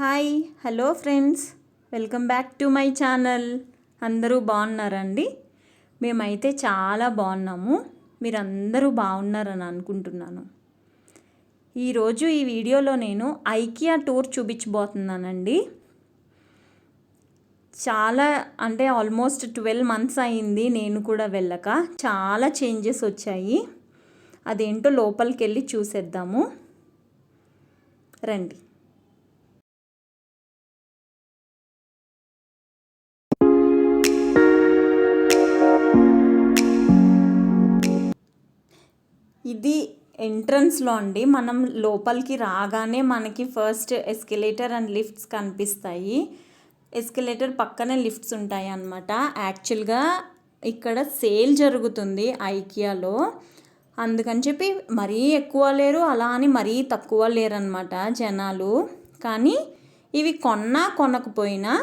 Hi hello friends, welcome back to my channel. అందరూ బాగున్నారండి? మేమైతే చాలా బాగున్నాము. మీరందరూ బాగున్నారని అనుకుంటున్నాను. ఈరోజు ఈ వీడియోలో నేను ఐకియా టూర్ చూపించబోతున్నానండి. చాలా అంటే ఆల్మోస్ట్ 12 months అయింది నేను కూడా వెళ్ళక. చాలా చేంజెస్ వచ్చాయి. అదేంటో లోపలికి వెళ్ళి చూసేద్దాము రండి. ఇది ఎంట్రన్స్లో అండి. మనం లోపలికి రాగానే మనకి ఫస్ట్ ఎస్కలేటర్ అండ్ లిఫ్ట్స్ కనిపిస్తాయి. ఎస్కలేటర్ పక్కనే లిఫ్ట్స్ ఉంటాయి అన్నమాట. యాక్చువల్గా ఇక్కడ సేల్ జరుగుతుంది ఐకియాలో, అందుకని చెప్పి మరీ ఎక్కువ లేరు, అలా అని మరీ తక్కువ లేరనమాట జనాలు. కానీ ఇవి కొన్నా కొనకపోయినా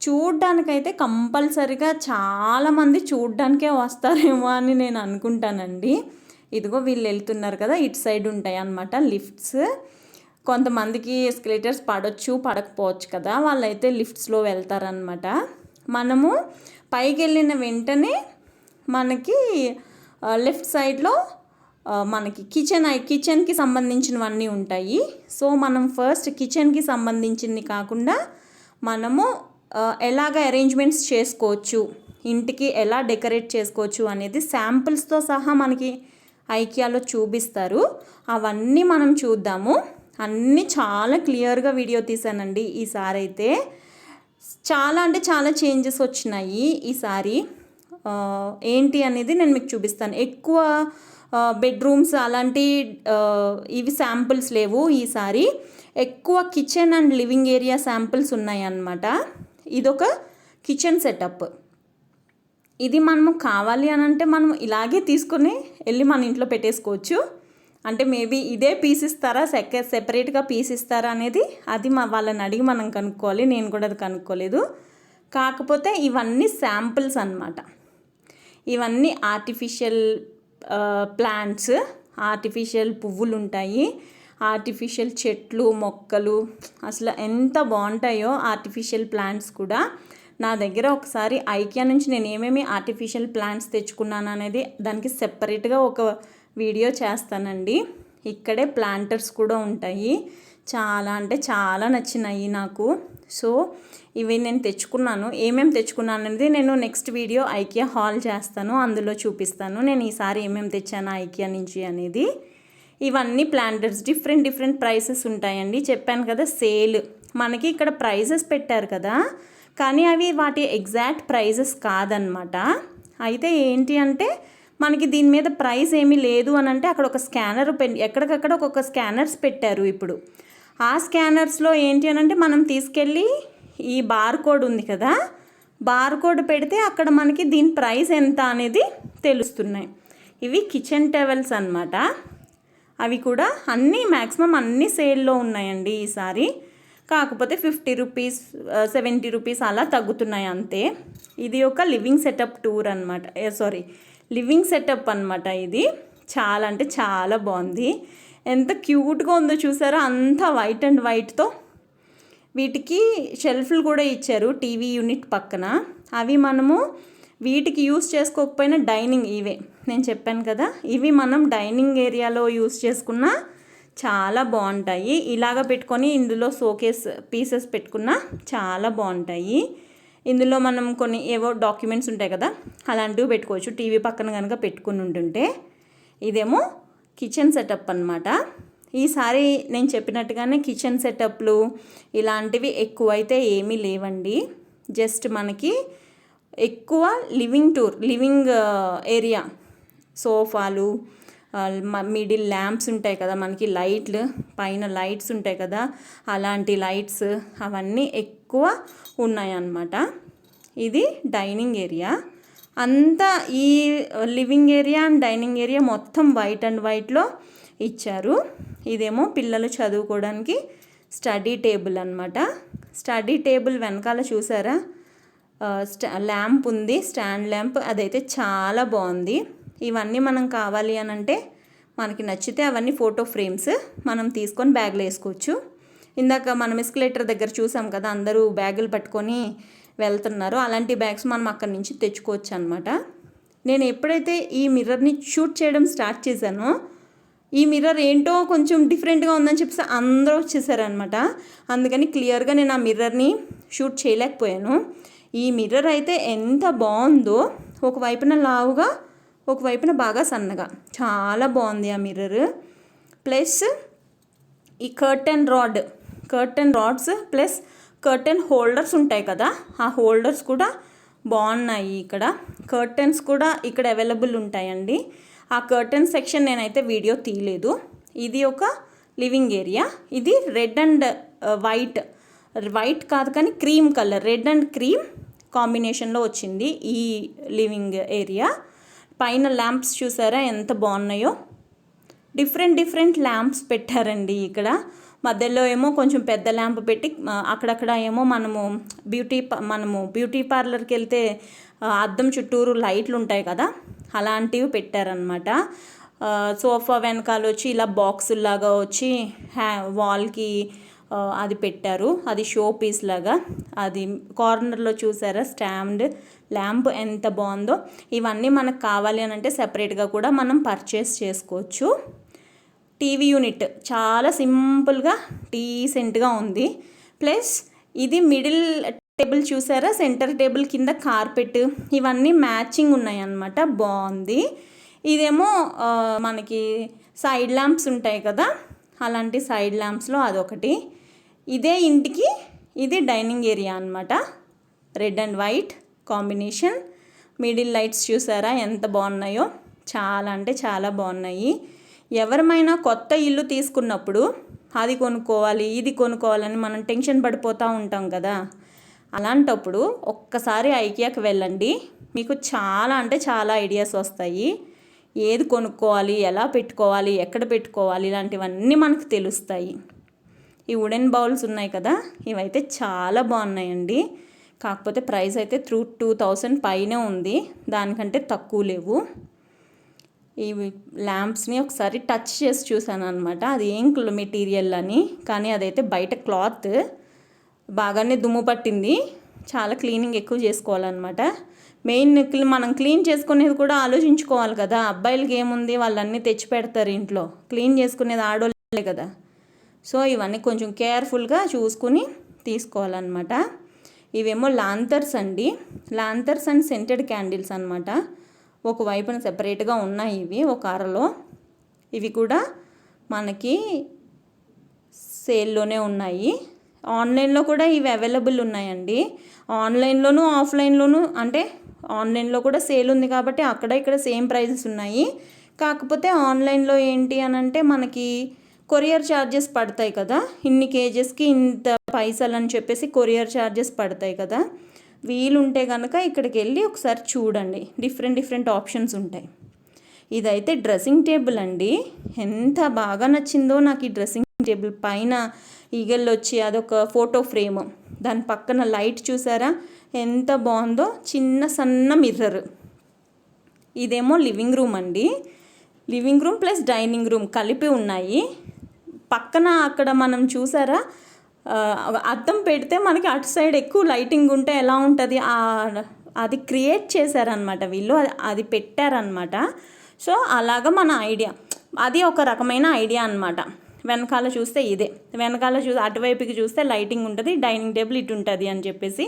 చూడ్డానికైతే కంపల్సరిగా చాలామంది చూడ్డానికే వస్తారేమో అని నేను అనుకుంటానండి. ఇదిగో వీళ్ళు వెళ్తున్నారు కదా, ఇటు సైడ్ ఉంటాయి అన్నమాట లిఫ్ట్స్. కొంతమందికి ఎస్కలేటర్స్ పడవచ్చు పడకపోవచ్చు కదా, వాళ్ళైతే లిఫ్ట్స్లో వెళ్తారనమాట. మనము పైకి వెళ్ళిన వెంటనే మనకి లెఫ్ట్ సైడ్లో మనకి కిచెన్కి సంబంధించినవన్నీ ఉంటాయి. సో మనం ఫస్ట్ కిచెన్కి సంబంధించింది కాకుండా మనము ఎలాగ అరేంజ్మెంట్స్ చేసుకోవచ్చు, ఇంటికి ఎలా డెకరేట్ చేసుకోవచ్చు అనేది శాంపిల్స్తో సహా మనకి ఐకియాలో చూపిస్తారు. అవన్నీ మనం చూద్దాము. అన్నీ చాలా క్లియర్గా వీడియో తీసానండి ఈసారి అయితే. చాలా అంటే చాలా చేంజెస్ వచ్చినాయి ఈసారి. ఏంటి అనేది నేను మీకు చూపిస్తాను. ఎక్కువ బెడ్రూమ్స్ అలాంటి ఇవి శాంపిల్స్ లేవు ఈసారి. ఎక్కువ kitchen and living area samples ఉన్నాయి అన్నమాట. ఇదొక కిచెన్ సెటప్. ఇది మనము కావాలి అని అంటే మనం ఇలాగే తీసుకొని వెళ్ళి మన ఇంట్లో పెట్టేసుకోవచ్చు. అంటే మేబీ ఇదే పీస్ ఇస్తారా, సెపరేట్గా పీస్ ఇస్తారా అనేది అది వాళ్ళని అడిగి మనం కనుక్కోవాలి. నేను కూడా అది కనుక్కోలేదు. కాకపోతే ఇవన్నీ శాంపిల్స్ అన్నమాట. ఇవన్నీ ఆర్టిఫిషియల్ ప్లాంట్స్, ఆర్టిఫిషియల్ పువ్వులు ఉంటాయి, ఆర్టిఫిషియల్ చెట్లు మొక్కలు. అసలు ఎంత బాగుంటాయో ఆర్టిఫిషియల్ ప్లాంట్స్ కూడా. నా దగ్గర ఒకసారి ఐకియా నుంచి నేను ఏమేమి ఆర్టిఫిషియల్ ప్లాంట్స్ తెచ్చుకున్నాను అనేది దానికి సెపరేట్గా ఒక వీడియో చేస్తానండి. ఇక్కడే ప్లాంటర్స్ కూడా ఉంటాయి. చాలా అంటే చాలా నచ్చినాయి నాకు. సో ఇవి నేను తెచ్చుకున్నాను. ఏమేమి తెచ్చుకున్నాను అనేది నేను నెక్స్ట్ వీడియో ఐకియా హాల్ చేస్తాను, అందులో చూపిస్తాను నేను ఈసారి ఏమేమి తెచ్చాను ఐకియా నుంచి అనేది. ఇవన్నీ ప్లాంటర్స్ డిఫరెంట్ ప్రైసెస్ ఉంటాయండి. చెప్పాను కదా సేల్. మనకి ఇక్కడ ప్రైజెస్ పెట్టారు కదా, కానీ అవి వాటి ఎగ్జాక్ట్ ప్రైజెస్ కాదనమాట. అయితే ఏంటి అంటే మనకి దీని మీద ప్రైస్ ఏమీ లేదు అని అంటే అక్కడ ఒక స్కానర్ ఎక్కడికక్కడ ఒక్కొక్క స్కానర్స్ పెట్టారు ఇప్పుడు. ఆ స్కానర్స్లో ఏంటి అని అంటే మనం తీసుకెళ్ళి ఈ బార్ కోడ్ ఉంది కదా, బార్ కోడ్ పెడితే అక్కడ మనకి దీని ప్రైస్ ఎంత అనేది తెలుస్తున్నాయి. ఇవి కిచెన్ టవల్స్ అన్నమాట. అవి కూడా అన్నీ మ్యాక్సిమం అన్నీ సేల్లో ఉన్నాయండి ఈసారి. కాకపోతే 50 రూపీస్ 70 రూపీస్ అలా తగ్గుతున్నాయి అంతే. ఇది ఒక లివింగ్ సెటప్ టూర్ అనమాట, లివింగ్ సెటప్ అనమాట. ఇది చాలా అంటే చాలా బాగుంది. ఎంత క్యూట్గా ఉందో చూసారా, అంతా వైట్ అండ్ వైట్తో. వీటికి షెల్ఫ్లు కూడా ఇచ్చారు టీవీ యూనిట్ పక్కన. అవి మనము వీటికి యూస్ చేసుకోకపోయినా డైనింగ్, ఇవే నేను చెప్పాను కదా, ఇవి మనం డైనింగ్ ఏరియాలో యూస్ చేసుకున్న చాలా బాగుంటాయి. ఇలాగ పెట్టుకొని ఇందులో షోకేస్ పీసెస్ పెట్టుకున్నా చాలా బాగుంటాయి. ఇందులో మనం కొన్ని ఏవో డాక్యుమెంట్స్ ఉంటాయి కదా, అలాంటివి పెట్టుకోవచ్చు టీవీ పక్కన కనుక పెట్టుకుని ఉంటుంటే. ఇదేమో కిచెన్ సెటప్ అన్నమాట. ఈసారి నేను చెప్పినట్టుగానే కిచెన్ సెటప్లు ఇలాంటివి ఎక్కువైతే ఏమీ లేవండి. జస్ట్ మనకి ఎక్కువ లివింగ్ ఏరియా, సోఫాలు, మిడిల్ ల్యాంప్స్ ఉంటాయి కదా మనకి, లైట్లు పైన లైట్స్ ఉంటాయి కదా, అలాంటి లైట్స్ అవన్నీ ఎక్కువ ఉన్నాయన్నమాట. ఇది డైనింగ్ ఏరియా అంతా. ఈ living area and dining area మొత్తం వైట్ అండ్ వైట్లో ఇచ్చారు. ఇదేమో పిల్లలు చదువుకోవడానికి స్టడీ టేబుల్ అన్నమాట. స్టడీ టేబుల్ వెనకాల చూసారా ల్యాంప్ ఉంది, స్టాండ్ ల్యాంప్. అదైతే చాలా బాగుంది. ఇవన్నీ మనం కావాలి అని అంటే మనకి నచ్చితే అవన్నీ ఫోటో ఫ్రేమ్స్ మనం తీసుకొని బ్యాగ్లో వేసుకోవచ్చు. ఇందాక మనం ఎస్కలేటర్ దగ్గర చూసాం కదా, అందరూ బ్యాగులు పట్టుకొని వెళ్తున్నారు. అలాంటి బ్యాగ్స్ మనం అక్కడి నుంచి తెచ్చుకోవచ్చు అనమాట. నేను ఎప్పుడైతే ఈ మిర్రర్ని షూట్ చేయడం స్టార్ట్ చేశానో, ఈ మిర్రర్ ఏంటో కొంచెం డిఫరెంట్గా ఉందని చెప్పేసి అందరూ వచ్చేసారనమాట. అందుకని క్లియర్గా నేను ఆ మిర్రర్ని షూట్ చేయలేకపోయాను. ఈ మిర్రర్ అయితే ఎంత బాగుందో, ఒకవైపున లావుగా ఒకవైపున బాగా సన్నగా, చాలా బాగుంది ఆ మిర్రర్. ప్లస్ ఈ curtain rods plus curtain holders ఉంటాయి కదా, ఆ హోల్డర్స్ కూడా బాగున్నాయి. ఇక్కడ కర్టెన్స్ కూడా ఇక్కడ అవైలబుల్ ఉంటాయండి. ఆ కర్టెన్ సెక్షన్ నేనైతే వీడియో తీయలేదు. ఇది ఒక లివింగ్ ఏరియా. ఇది రెడ్ అండ్ వైట్ కాదు కానీ cream colour, red and cream కాంబినేషన్లో వచ్చింది ఈ లివింగ్ ఏరియా. పైన ల్యాంప్స్ చూసారా ఎంత బాగున్నాయో, డిఫరెంట్ ల్యాంప్స్ పెట్టారండి ఇక్కడ. మధ్యలో ఏమో కొంచెం పెద్ద ల్యాంప్ పెట్టి, అక్కడక్కడ ఏమో మనము బ్యూటీ పార్లర్కి వెళ్తే అద్దం చుట్టూరు లైట్లు ఉంటాయి కదా, అలాంటివి పెట్టారనమాట. సోఫా వెనకాల వచ్చి ఇలా బాక్సుల్లాగా వచ్చి వాల్కి అది పెట్టారు, అది షో పీస్ లాగా. అది కార్నర్లో చూసారా స్టాండ్ ల్యాంప్ ఎంత బాగుందో. ఇవన్నీ మనకు కావాలి అని అంటే సెపరేట్గా కూడా మనం పర్చేస్ చేసుకోవచ్చు. టీవీ యూనిట్ చాలా సింపుల్గా డీసెంట్గా ఉంది. ప్లస్ ఇది మిడిల్ టేబుల్ చూసారా, సెంటర్ టేబుల్ కింద కార్పెట్, ఇవన్నీ మ్యాచింగ్ ఉన్నాయి అన్నమాట, బాగుంది. ఇదేమో మనకి సైడ్ ల్యాంప్స్ ఉంటాయి కదా, అలాంటి సైడ్ ల్యాంప్స్లో అదొకటి. ఇదే ఇంటికి ఇది డైనింగ్ ఏరియా అన్నమాట, red and white combination. Middle lights చూసారా ఎంత బాగున్నాయో, చాలా అంటే చాలా బాగున్నాయి. ఎవరమైనా కొత్త ఇల్లు తీసుకున్నప్పుడు అది కొనుక్కోవాలి ఇది కొనుక్కోవాలని మనం టెన్షన్ పడిపోతూ ఉంటాం కదా, అలాంటప్పుడు ఒక్కసారి ఐకియాకి వెళ్ళండి, మీకు చాలా అంటే చాలా ఐడియాస్ వస్తాయి. ఏది కొనుక్కోవాలి, ఎలా పెట్టుకోవాలి, ఎక్కడ పెట్టుకోవాలి, ఇలాంటివన్నీ మనకు తెలుస్తాయి. ఈ వుడెన్ బౌల్స్ ఉన్నాయి కదా, ఇవైతే చాలా బాగున్నాయండి. కాకపోతే ప్రైస్ అయితే 2000 పైనే ఉంది, దానికంటే తక్కువ లేవు. ఈ ల్యాంప్స్ని ఒకసారి టచ్ చేసి చూసాను అనమాట, అది ఏం మెటీరియల్ అని. కానీ అదైతే బయట క్లాత్ బాగానే దుమ్ము పట్టింది, చాలా క్లీనింగ్ ఎక్కువ చేసుకోవాలన్నమాట. మెయిన్ మనం క్లీన్ చేసుకునేది కూడా ఆలోచించుకోవాలి కదా. అబ్బాయిలకి ఏముంది, వాళ్ళన్నీ తెచ్చి పెడతారు ఇంట్లో, క్లీన్ చేసుకునేది ఆడోళ్ళే కదా. సో ఇవన్నీ కొంచెం కేర్ఫుల్గా చూసుకుని తీసుకోవాలన్నమాట. ఇవేమో లాంతర్స్ అండి, లాంతర్స్ అండ్ సెంటెడ్ క్యాండిల్స్ అనమాట. ఒకవైపున సెపరేట్గా ఉన్నాయి ఇవి ఒక అరలో. ఇవి కూడా మనకి సేల్లోనే ఉన్నాయి. ఆన్లైన్లో కూడా ఇవి అవైలబుల్ ఉన్నాయండి, ఆన్లైన్లోను ఆఫ్లైన్లోను. అంటే ఆన్లైన్లో కూడా సేల్ ఉంది కాబట్టి అక్కడ ఇక్కడ సేమ్ ప్రైజెస్ ఉన్నాయి. కాకపోతే ఆన్లైన్లో ఏంటి అని అంటే మనకి కొరియర్ ఛార్జెస్ పడతాయి కదా, ఇన్ని కేజెస్కి ఇంత పైసలు అని చెప్పేసి కొరియర్ ఛార్జెస్ పడతాయి కదా. వీలుంటే కనుక ఇక్కడికి వెళ్ళి ఒకసారి చూడండి, డిఫరెంట్ ఆప్షన్స్ ఉంటాయి. ఇదైతే డ్రెస్సింగ్ టేబుల్ అండి, ఎంత బాగా నచ్చిందో నాకు ఈ డ్రెస్సింగ్ టేబుల్. పైన ఈగళ్ళు వచ్చి అదొక ఫోటో ఫ్రేమ్, దాని పక్కన లైట్ చూసారా ఎంత బాగుందో, చిన్న సన్న మిర్రర్. ఇదేమో లివింగ్ రూమ్ అండి, living room plus dining room కలిపి ఉన్నాయి. పక్కన అక్కడ మనం చూసారా అద్దం పెడితే మనకి అటు సైడ్ ఎక్కువ లైటింగ్ ఉంటే ఎలా ఉంటుంది, అది క్రియేట్ చేశారనమాట వీళ్ళు, అది పెట్టారనమాట. సో అలాగా మన ఐడియా, అది ఒక రకమైన ఐడియా అనమాట. వెనకాల చూస్తే ఇదే, వెనకాల అటువైపుకి చూస్తే లైటింగ్ ఉంటుంది, డైనింగ్ టేబుల్ ఇటు ఉంటుంది అని చెప్పేసి.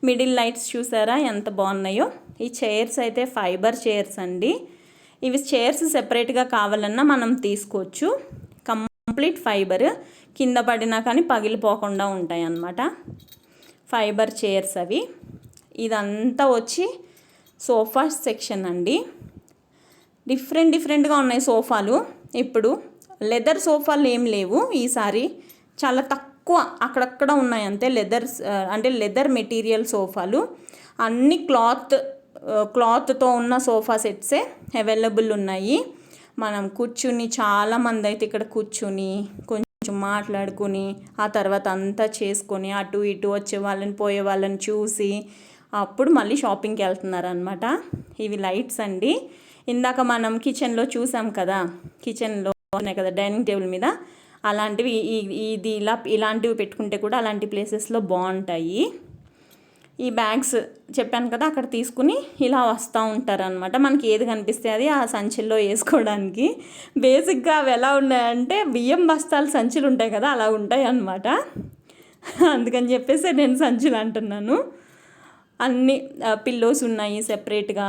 మిడిల్ లైట్స్ చూసారా ఎంత బాగున్నాయో. ఈ చైర్స్ అయితే ఫైబర్ చైర్స్ అండి, ఇవి చైర్స్ సెపరేట్గా కావాలన్నా మనం తీసుకోవచ్చు. కంప్లీట్ ఫైబర్, కింద పడినా కానీ పగిలిపోకుండా ఉంటాయి అన్నమాట, ఫైబర్ చైర్స్ అవి. ఇదంతా వచ్చి సోఫా సెక్షన్ అండి, డిఫరెంట్గా ఉన్నాయి సోఫాలు. ఇప్పుడు లెదర్ సోఫాలు ఏం లేవు ఈసారి, చాలా తక్కువ అక్కడక్కడ ఉన్నాయి అంతే. లెదర్ మెటీరియల్ సోఫాలు అన్ని క్లాత్తో ఉన్న సోఫా సెట్సే అవైలబుల్ ఉన్నాయి. మనం కూర్చుని చాలామంది అయితే ఇక్కడ కూర్చుని కొంచెం మాట్లాడుకుని ఆ తర్వాత అంతా చేసుకొని అటు ఇటు వచ్చే వాళ్ళని పోయే వాళ్ళని చూసి అప్పుడు మళ్ళీ షాపింగ్కి వెళ్తున్నారనమాట. ఇవి లైట్స్ అండి, ఇందాక మనం కిచెన్లో చూసాం కదా, కిచెన్లో ఉన్నాయి కదా డైనింగ్ టేబుల్ మీద, అలాంటివి ఇది ఇలాంటివి పెట్టుకుంటే కూడా అలాంటి ప్లేసెస్లో బాగుంటాయి. ఈ బ్యాగ్స్ చెప్పాను కదా, అక్కడ తీసుకుని ఇలా వస్తూ ఉంటారనమాట. మనకి ఏది కనిపిస్తే అది ఆ సంచుల్లో వేసుకోవడానికి. బేసిక్గా అవి ఎలా ఉన్నాయంటే బియ్యం బస్తాలు సంచులు ఉంటాయి కదా, అలా ఉంటాయి అన్నమాట. అందుకని చెప్పేసి నేను సంచులు అంటున్నాను. అన్ని పిల్లోస్ ఉన్నాయి సెపరేట్గా,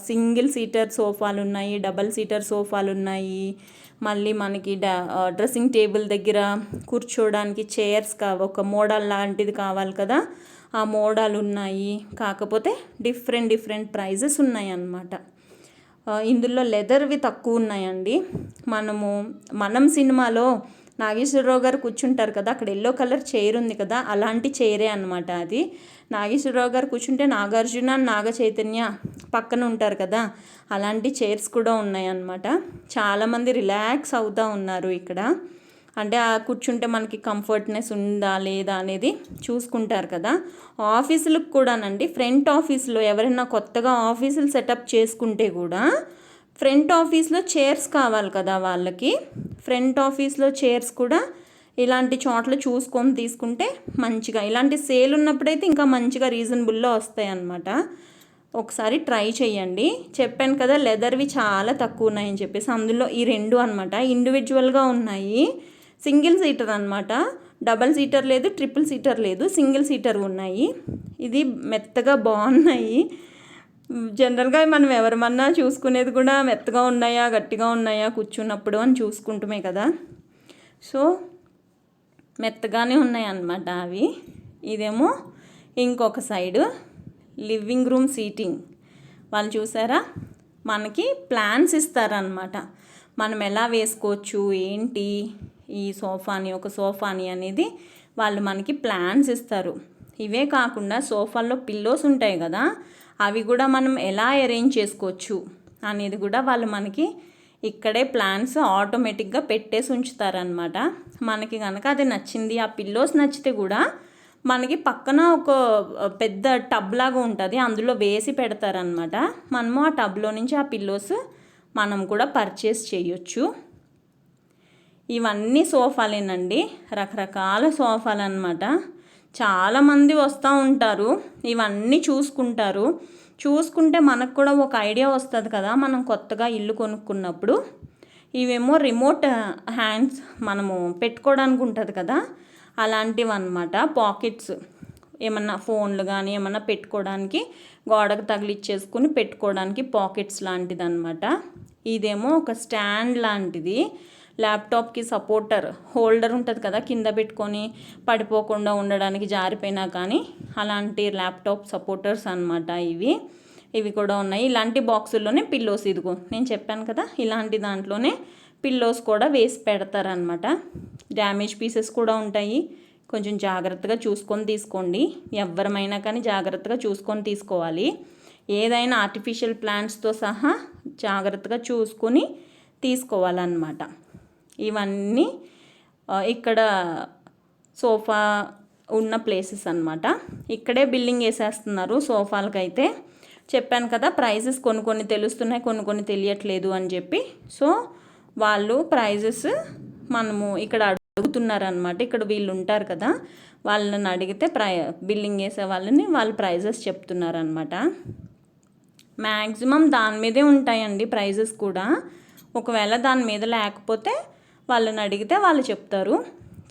సింగిల్ సీటర్ సోఫాలు ఉన్నాయి, డబల్ సీటర్ సోఫాలు ఉన్నాయి. మళ్ళీ మనకి డ్రెస్సింగ్ టేబుల్ దగ్గర కూర్చోవడానికి చైర్స్ ఒక మోడల్ లాంటిది కావాలి కదా, ఆ మోడల్ ఉన్నాయి. కాకపోతే డిఫరెంట్ ప్రైజెస్ ఉన్నాయి అన్నమాట. ఇందులో లెదర్వి తక్కువ ఉన్నాయండి. మనం సినిమాలో నాగేశ్వరరావు గారు కూర్చుంటారు కదా, అక్కడ ఎల్లో కలర్ చైర్ ఉంది కదా, అలాంటి చైరే అనమాట అది. నాగేశ్వరరావు గారు కూర్చుంటే నాగార్జున నాగ చైతన్య పక్కన ఉంటారు కదా, అలాంటి చైర్స్ కూడా ఉన్నాయన్నమాట. చాలామంది రిలాక్స్ అవుతూ ఉన్నారు ఇక్కడ. అంటే ఆ కూర్చుంటే మనకి కంఫర్ట్నెస్ ఉందా లేదా అనేది చూసుకుంటారు కదా. ఆఫీసులకు కూడానండి, ఫ్రంట్ ఆఫీస్లో ఎవరైనా కొత్తగా ఆఫీసులు సెటప్ చేసుకుంటే కూడా ఫ్రంట్ ఆఫీస్లో చైర్స్ కావాలి కదా వాళ్ళకి. ఫ్రంట్ ఆఫీస్లో చైర్స్ కూడా ఇలాంటి చోట్ల చూసుకొని తీసుకుంటే మంచిగా, ఇలాంటి సేల్ ఉన్నప్పుడైతే ఇంకా మంచిగా రీజనబుల్లో వస్తాయి అన్నమాట. ఒకసారి ట్రై చేయండి. చెప్పాను కదా లెదర్వి చాలా తక్కువ ఉన్నాయని చెప్పేసి. అందులో ఈ రెండు అనమాట ఇండివిజువల్గా ఉన్నాయి. సింగిల్ సీటర్ అనమాట, డబల్ సీటర్ లేదు, ట్రిపుల్ సీటర్ లేదు, సింగిల్ సీటర్ ఉన్నాయి. ఇది మెత్తగా బాగున్నాయి. జనరల్గా మనం ఎవరమన్నా చూసుకునేది కూడా మెత్తగా ఉన్నాయా గట్టిగా ఉన్నాయా కూర్చున్నప్పుడు అని చూసుకుంటుమే కదా. సో మెత్తగానే ఉన్నాయి అన్నమాట అవి. ఇదేమో ఇంకొక సైడు లివింగ్ రూమ్ సీటింగ్. వాళ్ళు చూసారా, మనకి ప్లాన్స్ ఇస్తారనమాట. మనం ఎలా వేసుకోవచ్చు ఏంటి ఈ ఒక సోఫాని అనేది వాళ్ళు మనకి ప్లాన్స్ ఇస్తారు. ఇవే కాకుండా సోఫాల్లో పిల్లోస్ ఉంటాయి కదా, అవి కూడా మనం ఎలా అరేంజ్ చేసుకోవచ్చు అనేది కూడా వాళ్ళు మనకి ఇక్కడే ప్లాన్స్ ఆటోమేటిక్గా పెట్టేసి ఉంచుతారనమాట. మనకి కనుక అది నచ్చింది, ఆ పిల్లోస్ నచ్చితే కూడా మనకి పక్కన ఒక పెద్ద టబ్ లాగా ఉంటుంది, అందులో వేసి పెడతారనమాట. మనము ఆ టబ్లో నుంచి ఆ పిల్లోస్ మనం కూడా పర్చేస్ చేయొచ్చు. ఇవన్నీ సోఫాలేనండి, రకరకాల సోఫాలు అనమాట. చాలామంది వస్తూ ఉంటారు, ఇవన్నీ చూసుకుంటే మనకు కూడా ఒక ఐడియా వస్తుంది కదా మనం కొత్తగా ఇల్లు కొనుక్కున్నప్పుడు. ఇవేమో రిమోట్ హ్యాండ్స్ మనము పెట్టుకోవడానికి ఉంటుంది కదా, అలాంటివి అన్నమాట. పాకెట్స్, ఏమన్నా ఫోన్లు కానీ ఏమన్నా పెట్టుకోవడానికి గోడకు తగిలిచ్చేసుకుని పెట్టుకోవడానికి పాకెట్స్ లాంటిది అనమాట. ఇదేమో ఒక స్టాండ్ లాంటిది, ల్యాప్టాప్కి సపోర్టర్ హోల్డర్ ఉంటుంది కదా, కింద పెట్టుకొని పడిపోకుండా ఉండడానికి జారిపోయినా కానీ అలాంటి ల్యాప్టాప్ సపోర్టర్స్ అనమాట ఇవి కూడా ఉన్నాయి. ఇలాంటి బాక్సుల్లోనే పిల్లోస్, ఇదిగో నేను చెప్పాను కదా ఇలాంటి దాంట్లోనే పిల్లోస్ కూడా వేసి పెడతారనమాట. డ్యామేజ్ పీసెస్ కూడా ఉంటాయి, కొంచెం జాగ్రత్తగా చూసుకొని తీసుకోండి. ఎవరమైనా కానీ జాగ్రత్తగా చూసుకొని తీసుకోవాలి. ఏదైనా ఆర్టిఫిషియల్ ప్లాంట్స్తో సహా జాగ్రత్తగా చూసుకొని తీసుకోవాలన్నమాట. ఇవన్నీ ఇక్కడ సోఫా ఉన్న ప్లేసెస్ అన్నమాట. ఇక్కడే బిల్లింగ్ వేసేస్తున్నారు సోఫాలకైతే. చెప్పాను కదా ప్రైజెస్ కొన్ని తెలుస్తున్నాయి, కొన్ని తెలియట్లేదు అని చెప్పి. సో వాళ్ళు ప్రైజెస్ మనము ఇక్కడ అడుగుతున్నారనమాట. ఇక్కడ వీళ్ళు ఉంటారు కదా, వాళ్ళని అడిగితే బిల్లింగ్ వేసే వాళ్ళని వాళ్ళు ప్రైజెస్ చెప్తున్నారనమాట. మ్యాక్సిమం దాని మీదే ఉంటాయండి ప్రైజెస్ కూడా. ఒకవేళ దాని మీద లేకపోతే వాళ్ళని అడిగితే వాళ్ళు చెప్తారు.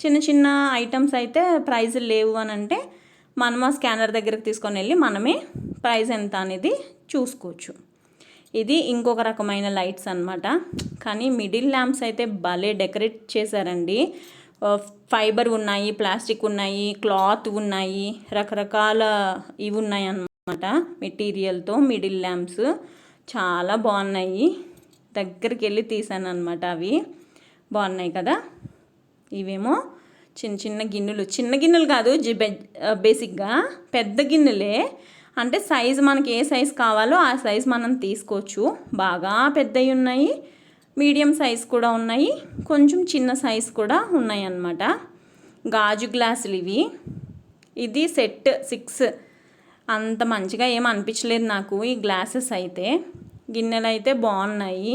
చిన్న ఐటమ్స్ అయితే ప్రైజులు లేవు అని అంటే మనం ఆ స్కానర్ దగ్గరికి తీసుకొని వెళ్ళి మనమే ప్రైస్ ఎంత అనేది చూసుకోవచ్చు. ఇది ఇంకొక రకమైన లైట్స్ అన్నమాట. కానీ మిడిల్ ల్యాంప్స్ అయితే భలే డెకరేట్ చేశారండి. ఫైబర్ ఉన్నాయి, ప్లాస్టిక్ ఉన్నాయి, క్లాత్ ఉన్నాయి, రకరకాల ఇవి ఉన్నాయి అన్నమాట మెటీరియల్తో. మిడిల్ ల్యాంప్స్ చాలా బాగున్నాయి, దగ్గరికి వెళ్ళి తీసాను అనమాట. అవి బాగున్నాయి కదా. ఇవేమో చిన్న గిన్నెలు కాదు, బేసిక్గా పెద్ద గిన్నెలే. అంటే సైజు మనకి ఏ సైజు కావాలో ఆ సైజు మనం తీసుకోవచ్చు. బాగా పెద్దవి ఉన్నాయి, మీడియం సైజు కూడా ఉన్నాయి, కొంచెం చిన్న సైజు కూడా ఉన్నాయి అన్నమాట. గాజు గ్లాసులు ఇవి. ఇది సెట్ 6. అంత మంచిగా ఏం అనిపించలేదు నాకు ఈ గ్లాసెస్ అయితే. గిన్నెలు అయితే బాగున్నాయి.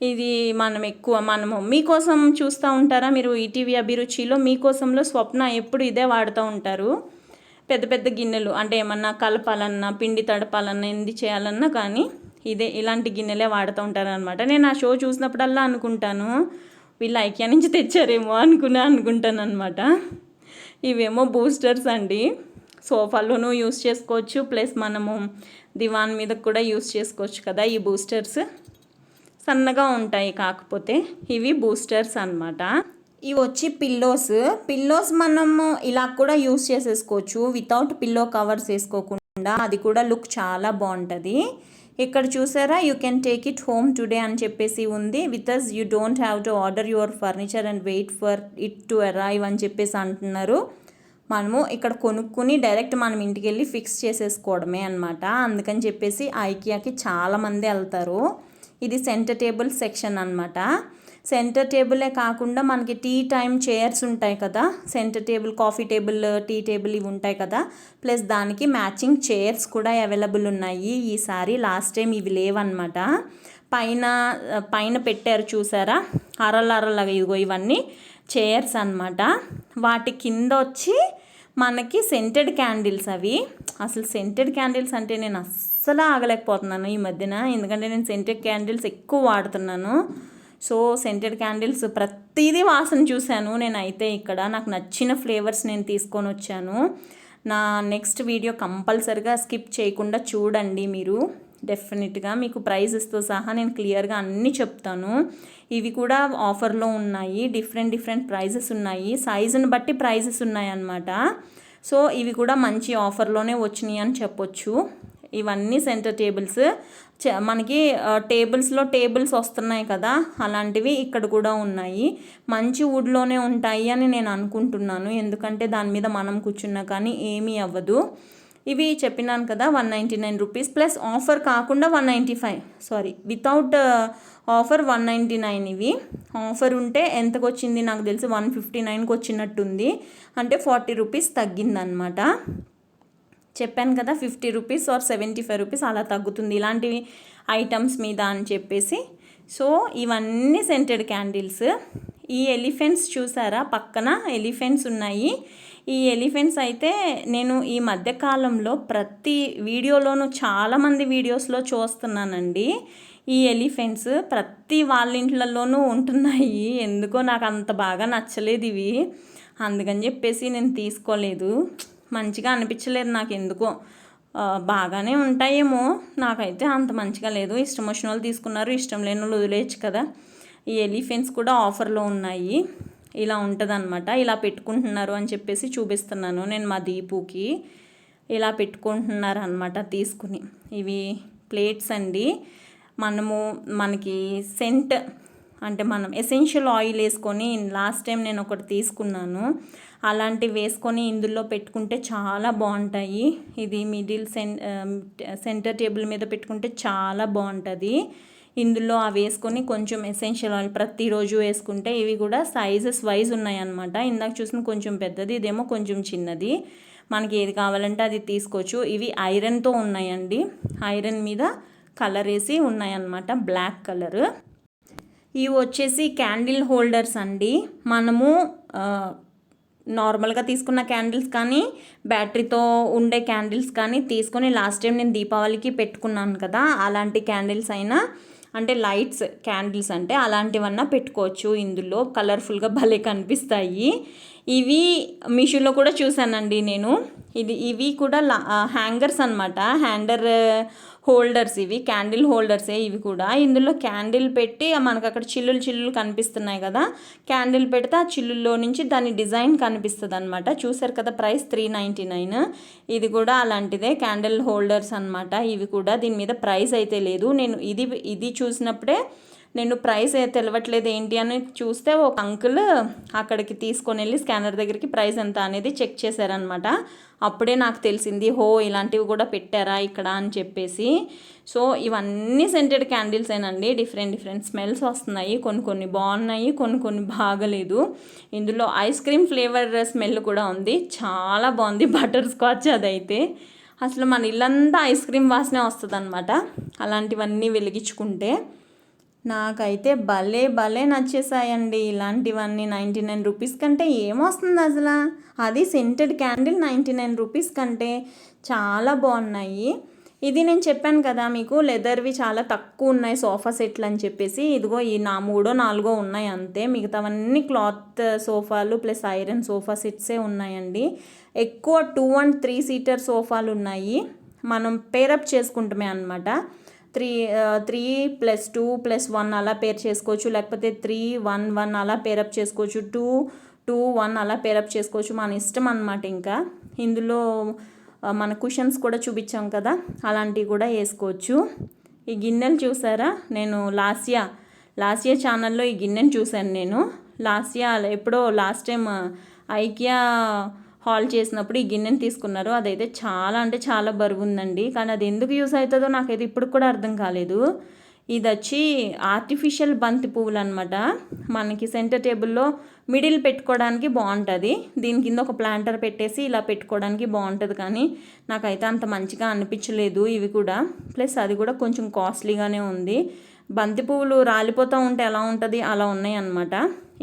ఇది మనము మీకోసం చూస్తూ ఉంటారా మీరు ఈటీవీ అభిరుచిలో మీకోసంలో స్వప్న ఎప్పుడు ఇదే వాడుతూ ఉంటారు. పెద్ద పెద్ద గిన్నెలు అంటే ఏమన్నా కలపాలన్నా పిండి తడపాలన్నా ఎంది చేయాలన్నా కానీ ఇలాంటి గిన్నెలే వాడుతూ ఉంటారనమాట. నేను ఆ షో చూసినప్పుడల్లా అనుకుంటాను వీళ్ళు ఐకియా నుంచి తెచ్చారేమో అనుకుంటాను అనమాట. ఇవేమో బూస్టర్స్ అండి. సోఫాలోనూ యూస్ చేసుకోవచ్చు, ప్లస్ మనము దివాన్ మీద కూడా యూస్ చేసుకోవచ్చు కదా. ఈ బూస్టర్స్ సన్నగా ఉంటాయి, కాకపోతే ఇవి బూస్టర్స్ అన్నమాట. ఇవి వచ్చి పిల్లోస్ మనము ఇలా కూడా యూస్ చేసేసుకోవచ్చు వితౌట్ పిల్లో కవర్స్ వేసుకోకుండా. అది కూడా లుక్ చాలా బాగుంటుంది. ఇక్కడ చూసారా, you can take it home today అని చెప్పేసి ఉంది. With us you don't have to order your furniture and wait for it to arrive అని చెప్పేసి అంటున్నారు. మనము ఇక్కడ కొనుక్కుని డైరెక్ట్ మనం ఇంటికి వెళ్ళి ఫిక్స్ చేసేసుకోవడమే అనమాట. అందుకని చెప్పేసి ఐకియాకి చాలామంది వెళ్తారు. ఇది సెంటర్ టేబుల్ సెక్షన్ అనమాట. సెంటర్ టేబులే కాకుండా మనకి టీ టైం చైర్స్ ఉంటాయి కదా, centre table, coffee table, tea table ఇవి ఉంటాయి కదా, ప్లస్ దానికి మ్యాచింగ్ చైర్స్ కూడా అవైలబుల్ ఉన్నాయి ఈసారి. లాస్ట్ టైం ఇవి లేవన్నమాట. పైన పెట్టారు చూసారా, అరలగా. ఇదిగో ఇవన్నీ చైర్స్ అన్నమాట. వాటి కింద వచ్చి మనకి సెంటెడ్ క్యాండిల్స్. అవి అసలు సెంటెడ్ క్యాండిల్స్ అంటే నేను అస్సలు ఆగలేకపోతున్నాను ఈ మధ్యన, ఎందుకంటే నేను సెంటెడ్ క్యాండిల్స్ ఎక్కువ వాడుతున్నాను. సో సెంటెడ్ క్యాండిల్స్ ప్రతిదీ వాసన చూశాను నేనైతే. ఇక్కడ నాకు నచ్చిన ఫ్లేవర్స్ నేను తీసుకొని వచ్చాను. నా నెక్స్ట్ వీడియో కంపల్సరిగా స్కిప్ చేయకుండా చూడండి మీరు. డెఫినెట్గా మీకు ప్రైజెస్తో సహా నేను క్లియర్గా అన్నీ చెప్తాను. ఇవి కూడా ఆఫర్లో ఉన్నాయి. డిఫరెంట్ ప్రైజెస్ ఉన్నాయి, సైజుని బట్టి ప్రైజెస్ ఉన్నాయి అన్నమాట. సో ఇవి కూడా మంచి ఆఫర్లోనే వచ్చినాయి అని చెప్పొచ్చు. ఇవన్నీ సెంటర్ టేబుల్స్. మనకి టేబుల్స్ వస్తున్నాయి కదా, అలాంటివి ఇక్కడ కూడా ఉన్నాయి. మంచి వుడ్లోనే ఉంటాయి అని నేను అనుకుంటున్నాను, ఎందుకంటే దాని మీద మనం కూర్చున్నా కానీ ఏమీ అవ్వదు. ఇవి చెప్పినాను కదా 199 రూపీస్, ప్లస్ ఆఫర్ కాకుండా 195, వితౌట్ ఆఫర్ 199. ఇవి ఆఫర్ ఉంటే ఎంతకు వచ్చింది నాకు తెలిసి 159కి వచ్చినట్టుంది. అంటే 40 రూపీస్ తగ్గిందనమాట. చెప్పాను కదా 50 రూపీస్ ఆర్ 75 రూపీస్ అలా తగ్గుతుంది ఇలాంటివి ఐటమ్స్ మీద అని చెప్పేసి. సో ఇవన్నీ సెంటెడ్ క్యాండిల్స్. ఈ ఎలిఫెంట్స్ చూసారా, పక్కన ఎలిఫెంట్స్ ఉన్నాయి. ఈ ఎలిఫెంట్స్ అయితే నేను ఈ మధ్యకాలంలో ప్రతి వీడియోలోనూ చాలామంది వీడియోస్లో చూస్తున్నానండి. ఈ ఎలిఫెంట్స్ ప్రతి వాళ్ళ ఇంట్లలోనూ ఉంటున్నాయి. ఎందుకో నాకు అంత బాగా నచ్చలేదు ఇవి, అందుకని చెప్పేసి నేను తీసుకోలేదు. మంచిగా అనిపించలేదు నాకు ఎందుకో. బాగానే ఉంటాయేమో, నాకైతే అంత మంచిగా లేదు. ఇష్టం వచ్చిన వాళ్ళు తీసుకున్నారు, ఇష్టం లేని వాళ్ళు వదిలేయచ్చు కదా. ఈ ఎలిఫెంట్స్ కూడా ఆఫర్లో ఉన్నాయి. ఇలా ఉంటుంది అనమాట. ఇలా పెట్టుకుంటున్నారు అని చెప్పేసి చూపిస్తున్నాను నేను మా దీపుకి. ఇలా పెట్టుకుంటున్నారు అనమాట తీసుకుని. ఇవి ప్లేట్స్ అండి. మనకి సెంట్ అంటే మనం ఎసెన్షియల్ ఆయిల్ వేసుకొని, లాస్ట్ టైం నేను ఒకటి తీసుకున్నాను, అలాంటివి వేసుకొని ఇందులో పెట్టుకుంటే చాలా బాగుంటాయి. ఇది సెంటర్ టేబుల్ మీద పెట్టుకుంటే చాలా బాగుంటుంది. ఇందులో అవి వేసుకొని కొంచెం ఎసెన్షియల్ ఆయిల్ ప్రతిరోజు వేసుకుంటే, ఇవి కూడా సైజెస్ వైజ్ ఉన్నాయన్నమాట. ఇందాక చూసిన కొంచెం పెద్దది, ఇదేమో కొంచెం చిన్నది. మనకి ఏది కావాలంటే అది తీసుకోవచ్చు. ఇవి ఐరన్తో ఉన్నాయండి, ఐరన్ మీద కలర్ వేసి ఉన్నాయన్నమాట, బ్లాక్ కలర్. ఇవి వచ్చేసి క్యాండిల్ హోల్డర్స్ అండి. మనము నార్మల్గా తీసుకున్న క్యాండిల్స్ కానీ, బ్యాటరీతో ఉండే క్యాండిల్స్ కానీ తీసుకొని, లాస్ట్ టైం నేను దీపావళికి పెట్టుకున్నాను కదా, అలాంటి క్యాండిల్స్ అయినా, అంటే లైట్స్ క్యాండిల్స్ అంటే అలాంటివన్నా పెట్టుకోవచ్చు. ఇందులో కలర్ఫుల్గా భలే కనిపిస్తాయి. ఇవి మీషోలో కూడా చూసానండి నేను. ఇవి కూడా హ్యాంగర్స్ అనమాట, హ్యాండర్ హోల్డర్స్. ఇవి క్యాండిల్ హోల్డర్సే ఇవి కూడా. ఇందులో క్యాండిల్ పెట్టి మనకు అక్కడ చిల్లులు కనిపిస్తున్నాయి కదా, క్యాండిల్ పెడితే ఆ చిల్లుల్లో నుంచి దాని డిజైన్ కనిపిస్తుంది అనమాట. చూసారు కదా, ప్రైస్ 399. ఇది కూడా అలాంటిదే, క్యాండిల్ హోల్డర్స్ అనమాట. ఇవి కూడా దీని మీద ప్రైస్ అయితే లేదు. నేను ఇది చూసినప్పుడే నేను ప్రైస్ తెలియట్లేదు ఏంటి అని చూస్తే ఒక అంకుల్ అక్కడికి తీసుకొని వెళ్ళి స్కానర్ దగ్గరికి ప్రైస్ ఎంత అనేది చెక్ చేశారనమాట. అప్పుడే నాకు తెలిసింది, ఇలాంటివి కూడా పెట్టారా ఇక్కడ అని చెప్పేసి. సో ఇవన్నీ సెంటెడ్ క్యాండిల్స్ ఏనండి. డిఫరెంట్ స్మెల్స్ వస్తున్నాయి. కొన్ని బాగున్నాయి, కొన్ని బాగలేదు. ఇందులో ఐస్ క్రీమ్ ఫ్లేవర్ స్మెల్ కూడా ఉంది, చాలా బాగుంది. బటర్ స్కాచ్ అదైతే అసలు మన ఇల్లంతా ఐస్ క్రీమ్ వాసనే వస్తుంది అనమాట, అలాంటివన్నీ వెలిగించుకుంటే. నాకైతే భలే భలే నచ్చేసాయండి ఇలాంటివన్నీ. 99 రూపీస్ కంటే ఏమొస్తుంది అసలు. అది సెంటెడ్ క్యాండిల్ 99 రూపీస్ కంటే చాలా బాగున్నాయి. ఇది నేను చెప్పాను కదా మీకు, లెదర్వి చాలా తక్కువ ఉన్నాయి సోఫా సెట్లు అని చెప్పేసి. ఇదిగో ఈ మూడో నాలుగో ఉన్నాయి అంతే. మిగతావన్నీ క్లాత్ సోఫాలు ప్లస్ ఐరన్ సోఫా సెట్సే ఉన్నాయండి. ఎక్కువ 2 and 3 సీటర్ సోఫాలు ఉన్నాయి. మనం పేరప్ చేసుకుంటామే అనమాట. 3+2+1 అలా పేర్ చేసుకోవచ్చు, లేకపోతే 3-1-1 అలా పేరప్ చేసుకోవచ్చు, 2-2-1 అలా పేరప్ చేసుకోవచ్చు, మన ఇష్టం అనమాట. ఇంకా ఇందులో మన కుషన్స్ కూడా చూపించాం కదా, అలాంటివి కూడా వేసుకోవచ్చు. ఈ గిన్నెలు చూసారా, నేను లాస్ట్ ఇయర్ ఛానల్లో ఈ గిన్నెను చూశాను. నేను ఎప్పుడో లాస్ట్ టైం ఐకియా హాల్ చేసినప్పుడు ఈ గిన్నెని తీసుకున్నారు. అదైతే చాలా అంటే చాలా బరువు ఉందండి, కానీ అది ఎందుకు యూస్ అవుతుందో నాకైతే ఇప్పుడు కూడా అర్థం కాలేదు. ఇది వచ్చి ఆర్టిఫిషియల్ బంతి పువ్వులు అనమాట. మనకి సెంటర్ టేబుల్లో మిడిల్ పెట్టుకోవడానికి బాగుంటుంది. దీని కింద ఒక ప్లాంటర్ పెట్టేసి ఇలా పెట్టుకోవడానికి బాగుంటుంది, కానీ నాకైతే అంత మంచిగా అనిపించలేదు ఇవి కూడా. ప్లస్ అది కూడా కొంచెం కాస్ట్లీగానే ఉంది. బంతి పువ్వులు రాలిపోతూ ఉంటే ఎలా ఉంటుంది అలా ఉన్నాయి అన్నమాట.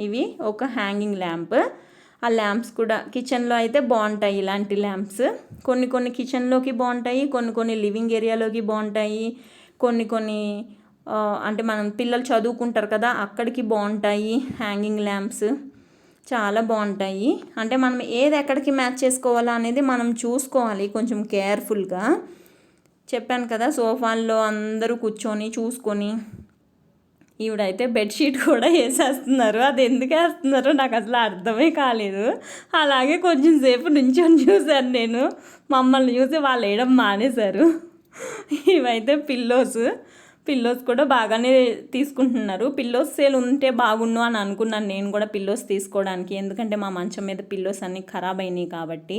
ఇవి ఒక హ్యాంగింగ్ ల్యాంప్. ఆ ల్యాంప్స్ కూడా కిచెన్లో అయితే బాగుంటాయి. ఇలాంటి ల్యాంప్స్ కొన్ని కిచెన్లోకి బాగుంటాయి, కొన్ని లివింగ్ ఏరియాలోకి బాగుంటాయి, కొన్ని అంటే మనం పిల్లలు చదువుకుంటారు కదా అక్కడికి బాగుంటాయి. హ్యాంగింగ్ ల్యాంప్స్ చాలా బాగుంటాయి. అంటే మనం ఏది ఎక్కడికి మ్యాచ్ చేసుకోవాలా అనేది మనం చూసుకోవాలి కొంచెం కేర్ఫుల్గా. చెప్పాను కదా, సోఫాల్లో అందరూ కూర్చొని చూసుకొని. ఈవిడైతే బెడ్షీట్ కూడా వేసేస్తున్నారు. అది ఎందుకు వేస్తున్నారో నాకు అసలు అర్థమే కాలేదు. అలాగే కొంచెం సేపు నుంచొని చూశాను నేను. మమ్మల్ని చూసి వాళ్ళు వేయడం మానేశారు. ఇవైతే పిల్లోస్ కూడా బాగానే తీసుకుంటున్నారు. పిల్లోస్ సేల్ ఉంటే బాగుండు అని అనుకున్నాను నేను కూడా పిల్లోస్ తీసుకోవడానికి, ఎందుకంటే మా మంచం మీద పిల్లోస్ అన్నీ ఖరాబ్ అయినాయి కాబట్టి.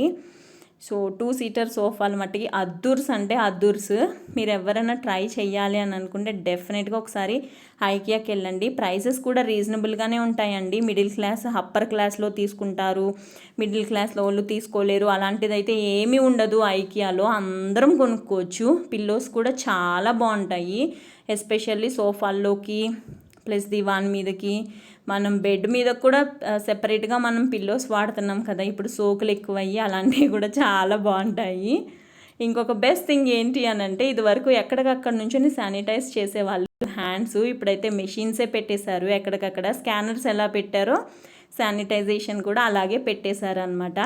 సో 2 సీటర్ సోఫాలు మట్టికి అద్దూర్స్. మీరు ఎవరైనా ట్రై చేయాలి అని అనుకుంటే డెఫినెట్గా ఒకసారి ఐకియాకి వెళ్ళండి. ప్రైసెస్ కూడా రీజనబుల్గానే ఉంటాయండి. మిడిల్ క్లాస్ అప్పర్ క్లాస్లో తీసుకుంటారు, మిడిల్ క్లాస్లో వాళ్ళు తీసుకోలేరు, అలాంటిది అయితే ఏమీ ఉండదు. ఐకియాలో అందరం కొనుక్కోవచ్చు. పిల్లోస్ కూడా చాలా బాగుంటాయి, ఎస్పెషల్లీ సోఫాల్లోకి ప్లస్ దివాన్ మీదకి. మనం బెడ్ మీద కూడా సెపరేట్గా మనం పిల్లోస్ వాడుతున్నాం కదా ఇప్పుడు, సోకులు ఎక్కువయ్యి అలాంటివి కూడా చాలా బాగుంటాయి. ఇంకొక బెస్ట్ థింగ్ ఏంటి అని అంటే, ఇదివరకు ఎక్కడికక్కడ నుంచి శానిటైజ్ చేసేవాళ్ళు హ్యాండ్స్, ఇప్పుడైతే మెషిన్సే పెట్టేశారు. ఎక్కడికక్కడ స్కానర్స్ ఎలా పెట్టారో శానిటైజేషన్ కూడా అలాగే పెట్టేశారు అనమాట.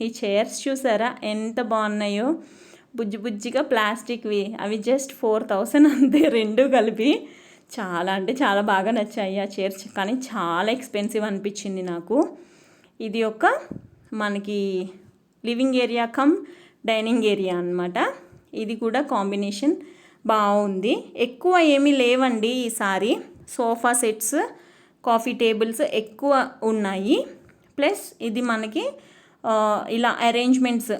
ఈ చైర్స్ చూసారా ఎంత బాగున్నాయో, బుజ్జిగా ప్లాస్టిక్వి. అవి జస్ట్ 4000 అంతే, రెండు కలిపి. చాలా అంటే చాలా బాగా నచ్చాయి ఆ చైర్స్, కానీ చాలా ఎక్స్పెన్సివ్ అనిపించింది నాకు. ఇది ఒక మనకి living area cum dining area అనమాట. ఇది కూడా కాంబినేషన్ బాగుంది. ఎక్కువ ఏమీ లేవండి ఈసారి. సోఫా సెట్స్, కాఫీ టేబుల్స్ ఎక్కువ ఉన్నాయి. ప్లస్ ఇది మనకి ఇలా అరేంజ్మెంట్స్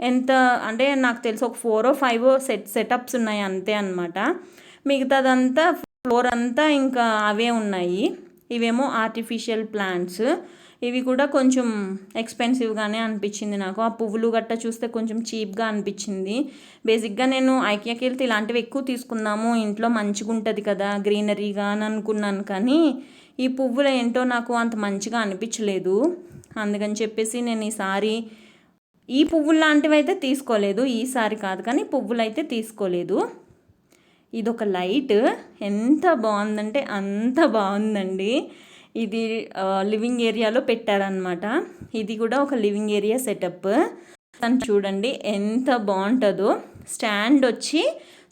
ఎంత అంటే నాకు తెలిసి ఒక 4 or 5 సెటప్స్ ఉన్నాయి అంతే అనమాట. మిగతాదంతా ఫ్లోర్ అంతా ఇంకా అవే ఉన్నాయి. ఇవేమో ఆర్టిఫిషియల్ ప్లాంట్స్. ఇవి కూడా కొంచెం ఎక్స్పెన్సివ్గానే అనిపించింది నాకు. ఆ పువ్వులు గట్ట చూస్తే కొంచెం చీప్గా అనిపించింది. బేసిక్గా నేను ఐకియాకి వెళ్తే ఇలాంటివి ఎక్కువ తీసుకుందాము, ఇంట్లో మంచిగా ఉంటుంది కదా గ్రీనరీగా అని అనుకున్నాను, కానీ ఈ పువ్వులు ఏంటో నాకు అంత మంచిగా అనిపించలేదు. అందుకని చెప్పేసి నేను ఈసారి ఈ పువ్వులు లాంటివి అయితే తీసుకోలేదు. ఈసారి కాదు కానీ పువ్వులు అయితే తీసుకోలేదు. ఇదొక లైట్ ఎంత బాగుందంటే అంత బాగుందండి. ఇది లివింగ్ ఏరియాలో పెట్టారనమాట. ఇది కూడా ఒక లివింగ్ ఏరియా సెటప్. తను చూడండి ఎంత బాగుంటుందో. స్టాండ్ వచ్చి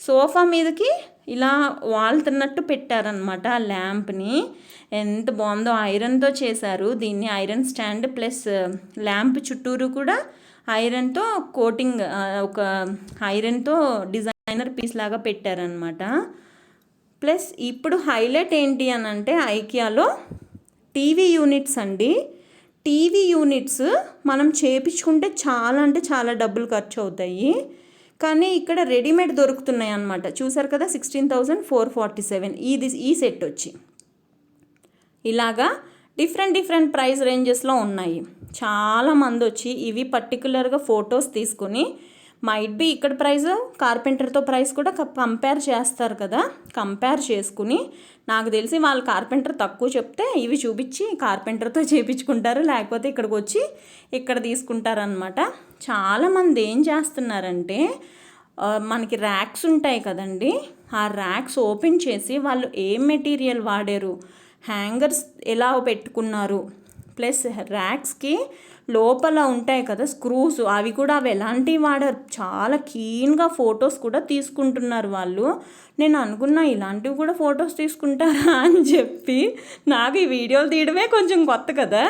సోఫా మీదకి ఇలా వాళ్తున్నట్టు పెట్టారనమాట ఆ ల్యాంప్ని. ఎంత బాగుందో, ఐరన్తో చేశారు దీన్ని. ఐరన్ స్టాండ్ ప్లస్ ల్యాంప్ చుట్టూరు కూడా ఐరన్తో కోటింగ్, ఒక ఐరన్తో డిజైనర్ పీస్ లాగా పెట్టారనమాట. ప్లస్ ఇప్పుడు హైలైట్ ఏంటి అని అంటే ఐకియాలో టీవీ యూనిట్స్ అండి. టీవీ యూనిట్స్ మనం చేపించుకుంటే చాలా అంటే చాలా డబ్బులు ఖర్చు అవుతాయి, కానీ ఇక్కడ రెడీమేడ్ దొరుకుతున్నాయి అన్నమాట. చూసారు కదా, 16,447 ఈ సెట్ వచ్చి. ఇలాగా డిఫరెంట్ ప్రైస్ రేంజెస్లో ఉన్నాయి. చాలామంది వచ్చి ఇవి పర్టికులర్గా ఫొటోస్ తీసుకొని మైట్ బి ఇక్కడ ప్రైస్ కార్పెంటర్తో ప్రైస్ కూడా కంపేర్ చేస్తారు కదా, కంపేర్ చేసుకుని నాకు తెలిసి వాళ్ళు కార్పెంటర్ తక్కువ చెప్తే ఇవి చూపించి కార్పెంటర్తో చేయించుకుంటారు, లేకపోతే ఇక్కడికి వచ్చి ఇక్కడ తీసుకుంటారనమాట. చాలామంది ఏం చేస్తున్నారంటే మనకి ర్యాక్స్ ఉంటాయి కదండి, ఆ ర్యాక్స్ ఓపెన్ చేసి వాళ్ళు ఏం మెటీరియల్ వాడారు, హ్యాంగర్స్ ఎలా పెట్టుకున్నారు, ప్లస్ ర్యాక్స్కి లోపల ఉంటాయి కదా స్క్రూస్, అవి కూడా అవి ఎలాంటివి వాడారు, చాలా క్లీన్గా ఫొటోస్ కూడా తీసుకుంటున్నారు వాళ్ళు. నేను అనుకున్నా ఇలాంటివి కూడా ఫొటోస్ తీసుకుంటారా అని చెప్పి. నాకు ఈ వీడియోలు తీయడమే కొంచెం కొత్త కదా,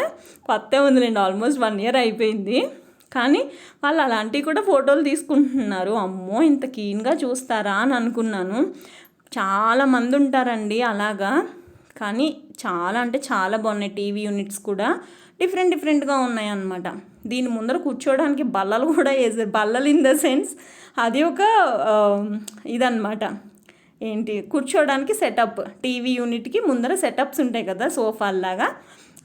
కొత్త ఉందిలేండి, ఆల్మోస్ట్ 1 year అయిపోయింది. కానీ వాళ్ళు అలాంటివి కూడా ఫోటోలు తీసుకుంటున్నారు. అమ్మో ఇంత క్లీన్గా చూస్తారా అని అనుకున్నాను. చాలామంది ఉంటారండి అలాగా, కానీ చాలా అంటే చాలా బాగున్నాయి. టీవీ యూనిట్స్ కూడా డిఫరెంట్గా ఉన్నాయి అన్నమాట. దీని ముందర కూర్చోవడానికి బల్లలు కూడా వేసారు. బల్లలు ఇన్ ద సెన్స్ అది ఒక ఇదన్నమాట, ఏంటి కూర్చోవడానికి సెటప్. టీవీ యూనిట్కి ముందర సెటప్స్ ఉంటాయి కదా సోఫాల్లాగా,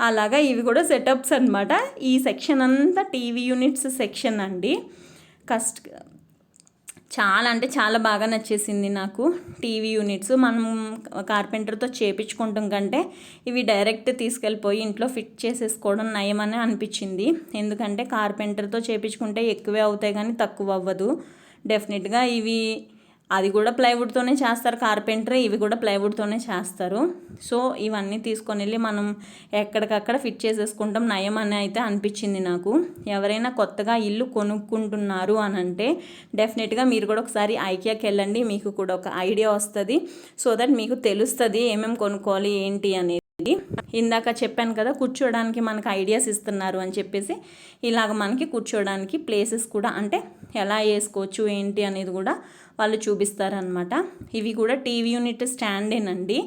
అలాగా ఇవి కూడా సెటప్స్ అనమాట. ఈ సెక్షన్ అంతా టీవీ యూనిట్స్ సెక్షన్ అండి. చాలా అంటే చాలా బాగా నచ్చేసింది నాకు టీవీ యూనిట్స్. మనం కార్పెంటర్తో చేపించుకుంటాం కంటే ఇవి డైరెక్ట్ తీసుకెళ్ళిపోయి ఇంట్లో ఫిట్ చేసేసుకోవడం నయమని అనిపించింది. ఎందుకంటే కార్పెంటర్తో చేపించుకుంటే ఎక్కువే అవుతాయి కానీ తక్కువ అవ్వదు డెఫినెట్గా. ఇవి అది కూడా ప్లైవుడ్తోనే చేస్తారు కార్పెంటర్, ఇవి కూడా ప్లైవుడ్తోనే చేస్తారు. సో ఇవన్నీ తీసుకొని వెళ్ళి మనం ఎక్కడికక్కడ ఫిట్ చేసేసుకుంటాం నయం అని అయితే అనిపించింది నాకు. ఎవరైనా కొత్తగా ఇల్లు కొనుక్కుంటున్నారు అని అంటే డెఫినెట్గా మీరు కూడా ఒకసారి ఐకియాకి వెళ్ళండి, మీకు కూడా ఒక ఐడియా వస్తుంది. సో దట్ మీకు తెలుస్తుంది ఏమేమి కొనుక్కోవాలి ఏంటి అనేది. ఇందాక చెప్పాను కదా కూర్చోడానికి మనకు ఐడియాస్ ఇస్తున్నారు అని చెప్పేసి, ఇలాగ మనకి కూర్చోడానికి ప్లేసెస్ కూడా అంటే ఎలా వేసుకోవచ్చు ఏంటి అనేది కూడా వాళ్ళు చూపిస్తారనమాట. ఇవి కూడా టీవీ యూనిట్ స్టాండేనండి.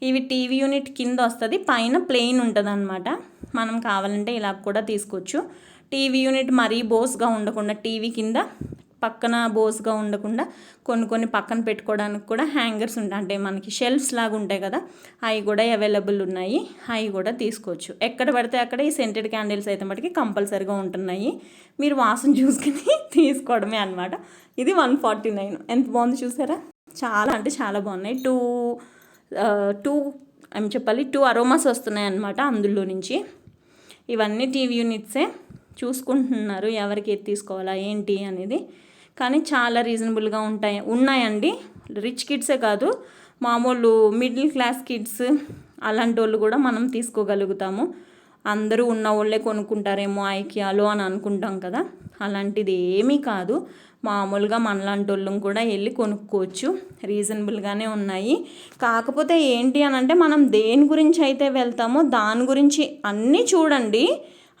ఇవి టీవీ యూనిట్ కింద వస్తుంది, పైన ప్లెయిన్ ఉంటుంది అనమాట. మనం కావాలంటే ఇలా కూడా తీసుకోవచ్చు. టీవీ యూనిట్ మరీ బోస్గా ఉండకుండా, టీవీ కింద పక్కన బోస్గా ఉండకుండా కొన్ని పక్కన పెట్టుకోవడానికి కూడా హ్యాంగర్స్ ఉంటాయి, అంటే మనకి షెల్ఫ్స్ లాగా ఉంటాయి కదా, అవి కూడా అవైలబుల్ ఉన్నాయి. అవి కూడా తీసుకోవచ్చు. ఎక్కడ పడితే అక్కడ ఈ సెంటెడ్ క్యాండిల్స్ అయితే మటుకి కంపల్సరీగా ఉంటున్నాయి. మీరు వాసన చూసుకుని తీసుకోవడమే అనమాట. ఇది 149. ఎంత బాగుంది చూసారా, చాలా అంటే చాలా బాగున్నాయి. టూ అరోమాస్ వస్తున్నాయి అనమాట అందులో నుంచి. ఇవన్నీ టీవీ యూనిట్సే. చూసుకుంటున్నారు ఎవరికి ఏది తీసుకోవాలా ఏంటి అనేది. కానీ చాలా రీజనబుల్గా ఉన్నాయండి. రిచ్ కిడ్సే కాదు, మామూలు మిడిల్ క్లాస్ కిడ్స్ అలాంటి వాళ్ళు కూడా మనం తీసుకోగలుగుతాము. అందరూ ఉన్న వాళ్ళే కొనుక్కుంటారేమో ఐకియాలో అని అనుకుంటాం కదా, అలాంటిది ఏమీ కాదు. మామూలుగా మనలాంటి వాళ్ళం కూడా వెళ్ళి కొనుక్కోవచ్చు. రీజనబుల్గానే ఉన్నాయి. కాకపోతే ఏంటి అని అంటే మనం దేని గురించి అయితే వెళ్తామో దాని గురించి అన్నీ చూడండి.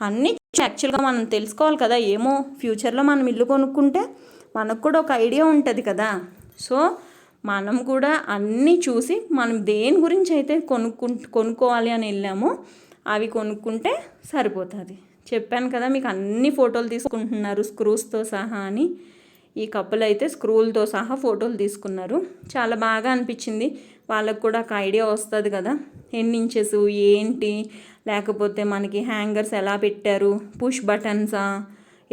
అన్నీ యాక్చువల్గా మనం తెలుసుకోవాలి కదా, ఏమో ఫ్యూచర్లో మనం ఇల్లు కొనుక్కుంటే మనకు కూడా ఒక ఐడియా ఉంటుంది కదా. సో మనం కూడా అన్నీ చూసి మనం దేని గురించి అయితే కొనుక్కోవాలి అని వెళ్ళామో అవి కొనుక్కుంటే సరిపోతుంది. చెప్పాను కదా మీకు అన్ని ఫోటోలు తీసుకుంటున్నారు స్క్రూస్తో సహా అని. ఈ కప్పులు అయితే స్క్రూలతో సహా ఫోటోలు తీసుకున్నారు. చాలా బాగా అనిపించింది. వాళ్ళకు కూడా ఒక ఐడియా వస్తుంది కదా, ఎన్ని ఇంచెస్ ఏంటి, లేకపోతే మనకి హ్యాంగర్స్ ఎలా పెట్టారు, పుష్ బటన్సా,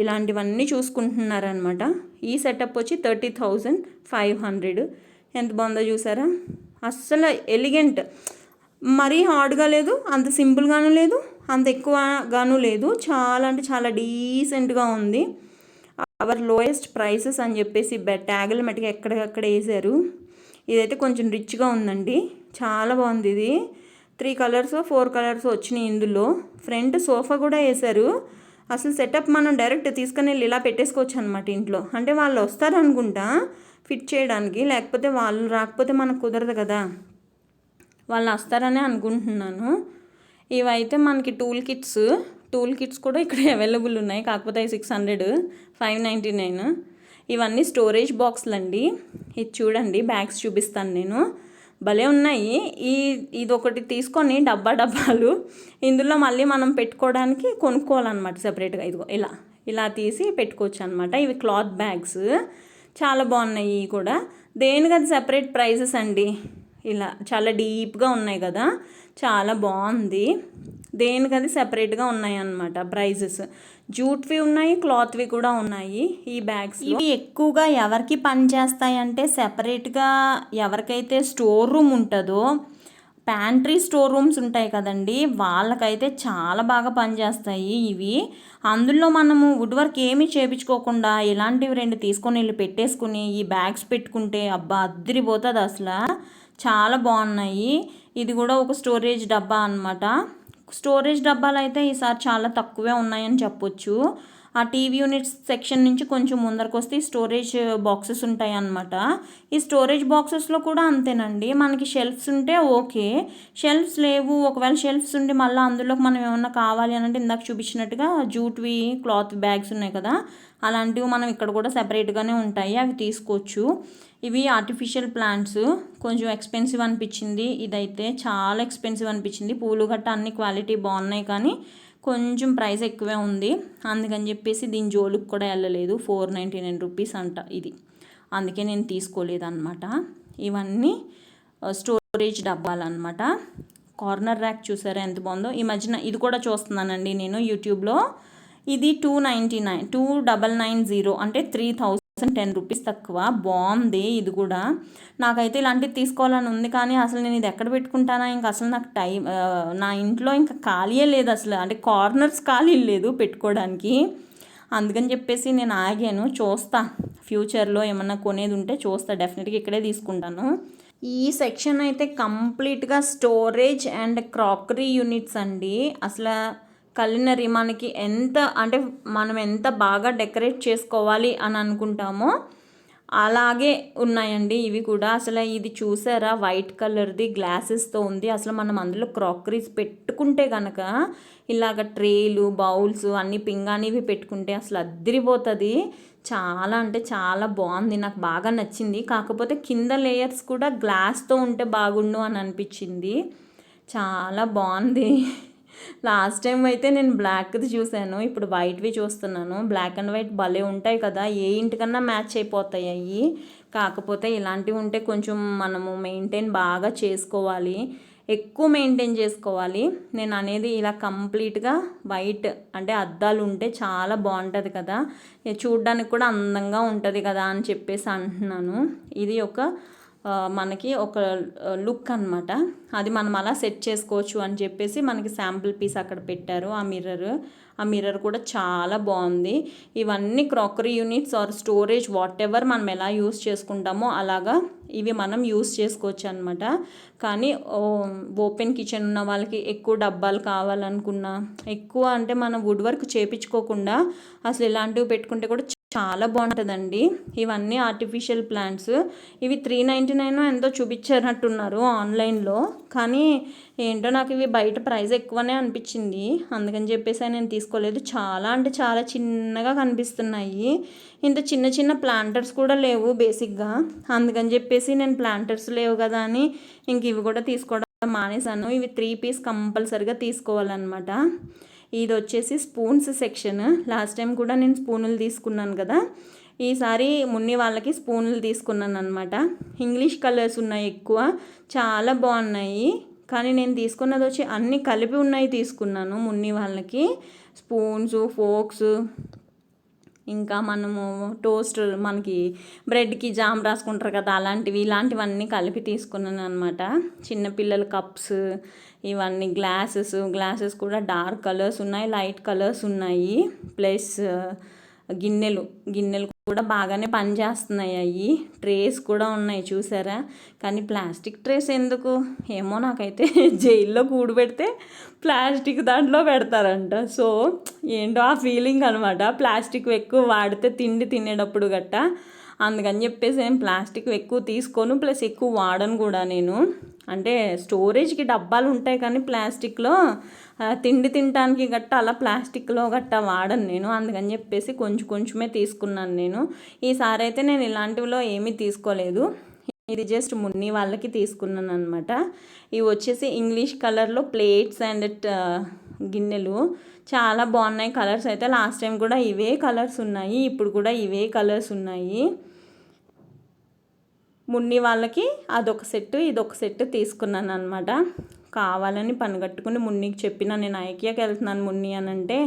ఇలాంటివన్నీ చూసుకుంటున్నారనమాట. ఈ సెటప్ వచ్చి 30,500. ఎంత బాగుందో చూసారా, అస్సలు ఎలిగెంట్. మరీ హార్డ్గా లేదు, అంత సింపుల్గాను లేదు, అంత ఎక్కువగాను లేదు. చాలా అంటే చాలా డీసెంట్గా ఉంది. అవర్ లోయెస్ట్ ప్రైసెస్ అని చెప్పేసి ట్యాగుల మట్టుగా ఎక్కడికక్కడ వేసారు. ఇదైతే కొంచెం రిచ్గా ఉందండి, చాలా బాగుంది. ఇది 3 కలర్స్ 4 కలర్స్ వచ్చినాయి ఇందులో. ఫ్రంట్ సోఫా కూడా వేసారు. అసలు సెటప్ మనం డైరెక్ట్ తీసుకుని వెళ్ళి ఇలా పెట్టేసుకోవచ్చు అనమాట ఇంట్లో. అంటే వాళ్ళు వస్తారు అనుకుంటా ఫిట్ చేయడానికి, లేకపోతే వాళ్ళు రాకపోతే మనకు కుదరదు కదా, వాళ్ళు వస్తారనే అనుకుంటున్నాను. ఇవైతే మనకి టూల్ కిట్స్ కూడా ఇక్కడ అవైలబుల్ ఉన్నాయి. కాకపోతే 600, 599. ఇవన్నీ స్టోరేజ్ బాక్స్లు అండి. ఇది చూడండి, బ్యాగ్స్ చూపిస్తాను నేను, భలే ఉన్నాయి. ఇదొకటి తీసుకొని డబ్బాలు ఇందులో మళ్ళీ మనం పెట్టుకోవడానికి కొనుక్కోవాలన్నమాట సెపరేట్గా. ఇదిగో ఇలా తీసి పెట్టుకోవచ్చు అనమాట. ఇవి క్లాత్ బ్యాగ్స్ చాలా బాగున్నాయి కూడా. దేనికది సెపరేట్ ప్రైసెస్ అండి. ఇలా చాలా డీప్గా ఉన్నాయి కదా, చాలా బాగుంది. దేనికది సెపరేట్గా ఉన్నాయి అన్నమాట ప్రైజెస్. జూట్వి ఉన్నాయి, క్లాత్వి కూడా ఉన్నాయి ఈ బ్యాగ్స్. ఇవి ఎక్కువగా ఎవరికి పని చేస్తాయంటే సెపరేట్గా ఎవరికైతే స్టోర్ రూమ్ ఉంటుందో, ప్యాంట్రీ స్టోర్ రూమ్స్ ఉంటాయి కదండి, వాళ్ళకైతే చాలా బాగా పనిచేస్తాయి ఇవి. అందులో మనము వుడ్ వర్క్ ఏమీ చేయించుకోకుండా ఇలాంటివి 2 తీసుకొని వెళ్ళి పెట్టేసుకుని ఈ బ్యాగ్స్ పెట్టుకుంటే అబ్బా అద్దరిపోతుంది అసలు. చాలా బాగున్నాయి. ఇది కూడా ఒక స్టోరేజ్ డబ్బా అనమాట. స్టోరేజ్ డబ్బాలు అయితే ఈసారి చాలా తక్కువే ఉన్నాయని చెప్పొచ్చు. ఆ టీవీ యూనిట్స్ సెక్షన్ నుంచి కొంచెం ముందరకు వస్తే స్టోరేజ్ బాక్సెస్ ఉంటాయి అన్నమాట. ఈ స్టోరేజ్ బాక్సెస్లో కూడా అంతేనండి, మనకి షెల్ఫ్స్ ఉంటే ఓకే, షెల్ఫ్స్ లేవు, ఒకవేళ షెల్ఫ్స్ ఉండి మళ్ళీ అందులోకి మనం ఏమన్నా కావాలి అని అంటే ఇందాక చూపించినట్టుగా జూట్వి క్లాత్ బ్యాగ్స్ ఉన్నాయి కదా, అలాంటివి మనం ఇక్కడ కూడా సెపరేట్గానే ఉంటాయి, అవి తీసుకోవచ్చు. ఇవి ఆర్టిఫిషియల్ ప్లాంట్స్, కొంచెం ఎక్స్పెన్సివ్ అనిపించింది. ఇదైతే చాలా ఎక్స్పెన్సివ్ అనిపించింది. పూలు గట్ట అన్ని క్వాలిటీ బాగున్నాయి కానీ కొంచెం ప్రైస్ ఎక్కువే ఉంది. అందుకని చెప్పేసి దీని జోలికి కూడా వెళ్ళలేదు. 499 రూపీస్ అంట ఇది, అందుకే నేను తీసుకోలేదు అనమాట. ఇవన్నీ స్టోరేజ్ డబ్బాలు అనమాట. కార్నర్ ర్యాక్ చూసారా ఎంత బాగుందో. ఈ మధ్యన ఇది కూడా చూస్తున్నానండి నేను యూట్యూబ్లో. ఇది 2990 అంటే 3010 రూపీస్ తక్కువ. బాగుంది ఇది కూడా. నాకైతే ఇలాంటివి తీసుకోవాలని ఉంది కానీ అసలు నేను ఇది ఎక్కడ పెట్టుకుంటానా, ఇంకా అసలు నాకు నా ఇంట్లో ఇంకా ఖాళీయే లేదు అసలు, అంటే కార్నర్స్ ఖాళీ లేదు పెట్టుకోవడానికి. అందుకని చెప్పేసి నేను ఆగాను. చూస్తా ఫ్యూచర్లో ఏమన్నా కొనేది ఉంటే చూస్తా, డెఫినెట్గా ఇక్కడే తీసుకుంటాను. ఈ సెక్షన్ అయితే కంప్లీట్గా స్టోరేజ్ అండ్ క్రాకరీ యూనిట్స్ అండి. అసలు కలినరీ మనకి ఎంత అంటే మనం ఎంత బాగా డెకరేట్ చేసుకోవాలి అని అనుకుంటామో అలాగే ఉన్నాయండి ఇవి కూడా. అసలు ఇది చూసారా, వైట్ కలర్ది గ్లాసెస్తో ఉంది. అసలు మనం అందులో క్రాకరీస్ పెట్టుకుంటే కనుక ఇలాగ ట్రేలు, బౌల్స్ అన్నీ పింగాణివి పెట్టుకుంటే అసలు అద్దరిపోతుంది. చాలా అంటే చాలా బాగుంది, నాకు బాగా నచ్చింది. కాకపోతే కింద లేయర్స్ కూడా గ్లాస్తో ఉంటే బాగుండు అని అనిపించింది. చాలా బాగుంది. లాస్ట్ టైం అయితే నేను బ్లాక్ది చూశాను, ఇప్పుడు వైట్వి చూస్తున్నాను. బ్లాక్ అండ్ వైట్ భలే ఉంటాయి కదా, ఏ ఇంటికన్నా మ్యాచ్ అయిపోతాయి అవి. కాకపోతే ఇలాంటివి ఉంటే కొంచెం మనము మెయింటైన్ బాగా చేసుకోవాలి, ఎక్కువ మెయింటైన్ చేసుకోవాలి. నేను అనేది ఇలా కంప్లీట్గా వైట్ అంటే అద్దాలు ఉంటే చాలా బాగుంటుంది కదా, చూడ్డానికి కూడా అందంగా ఉంటుంది కదా అని చెప్పేసి అంటున్నాను. ఇది మనకి ఒక లుక్ అనమాట. అది మనం అలా సెట్ చేసుకోవచ్చు అని చెప్పేసి మనకి శాంపుల్ పీస్ అక్కడ పెట్టారు. ఆ మిర్రర్ కూడా చాలా బాగుంది. ఇవన్నీ crockery units are storage what ever మనం ఎలా యూస్ చేసుకుంటామో అలాగా ఇవి మనం యూస్ చేసుకోవచ్చు అనమాట. కానీ ఓపెన్ కిచెన్ ఉన్న వాళ్ళకి ఎక్కువ డబ్బాలు కావాలనుకున్నా, ఎక్కువ అంటే మనం వుడ్ వర్క్ చేయించుకోకుండా అసలు ఇలాంటివి పెట్టుకుంటే కూడా చాలా బాగుంటుందండి. ఇవన్నీ ఆర్టిఫిషియల్ ప్లాంట్స్. ఇవి 399 ఎంతో చూపించారట్టున్నారు ఆన్లైన్లో, కానీ ఏంటో నాకు ఇవి బయట ప్రైస్ ఎక్కువనే అనిపించింది, అందుకని చెప్పేసి నేను తీసుకోలేదు. చాలా అంటే చాలా చిన్నగా కనిపిస్తున్నాయి. ఇంత చిన్న చిన్న ప్లాంటర్స్ కూడా లేవు బేసిక్గా, అందుకని చెప్పేసి నేను ప్లాంటర్స్ లేవు కదా అని ఇంక ఇవి కూడా తీసుకోవడం మానేశాను. ఇవి 3 పీస్ కంపల్సరిగా తీసుకోవాలన్నమాట. ఇది వచ్చేసి స్పూన్స్ సెక్షన్. లాస్ట్ టైం కూడా నేను స్పూనులు తీసుకున్నాను కదా, ఈసారి మున్ని వాళ్ళకి స్పూన్లు తీసుకున్నాను అనమాట. ఇంగ్లీష్ కలర్స్ ఉన్నాయి ఎక్కువ, చాలా బాగున్నాయి. కానీ నేను తీసుకున్నది వచ్చి అన్నీ కలిపి ఉన్నాయి తీసుకున్నాను మున్ని వాళ్ళకి. స్పూన్స్, ఫోక్స్, ఇంకా మనము టోస్ట్ మనకి బ్రెడ్కి జామ్ రాసుకుంటారు కదా ఇలాంటివన్నీ కలిపి తీసుకున్నాను అనమాట. చిన్నపిల్లల కప్స్, ఇవన్నీ గ్లాసెస్ కూడా డార్క్ కలర్స్ ఉన్నాయి, లైట్ కలర్స్ ఉన్నాయి. ప్లస్ గిన్నెలు కూడా బాగానే పనిచేస్తున్నాయి. అవి ట్రేస్ కూడా ఉన్నాయి చూసారా. కానీ ప్లాస్టిక్ ట్రేస్ ఎందుకు ఏమో, నాకైతే జైల్లో కూడబెడితే ప్లాస్టిక్ దాంట్లో పెడతారంట. సో ఏంటో ఆ ఫీలింగ్ అనమాట. ప్లాస్టిక్ ఎక్కువ వాడితే తిండి తినేటప్పుడు గట్ట, అందుకని చెప్పేసి నేను ప్లాస్టిక్ ఎక్కువ తీసుకోను, ప్లస్ ఎక్కువ వాడను కూడా నేను. అంటే స్టోరేజ్కి డబ్బాలు ఉంటాయి కానీ ప్లాస్టిక్లో తిండి తినడానికి గట్ట అలా ప్లాస్టిక్లో గట్ట వాడను నేను, అందుకని చెప్పేసి కొంచెమే తీసుకున్నాను నేను. ఈసారి అయితే నేను ఇలాంటివిలో ఏమీ తీసుకోలేదు, ఇది జస్ట్ మున్ని వాళ్ళకి తీసుకున్నాను అనమాట. ఇవి వచ్చేసి ఇంగ్లీష్ కలర్లో ప్లేట్స్ అండ్ గిన్నెలు చాలా బాగున్నాయి. కలర్స్ అయితే లాస్ట్ టైం కూడా ఇవే కలర్స్ ఉన్నాయి, ఇప్పుడు కూడా ఇవే కలర్స్ ఉన్నాయి. మున్ని వాళ్ళకి అదొక సెట్, ఇదొక సెట్ తీసుకున్నాను అనమాట. కావాలని పనిగట్టుకుని మున్నికి చెప్పిన, నేను ఐకియాకి వెళ్తున్నాను మున్ని అని అంటే,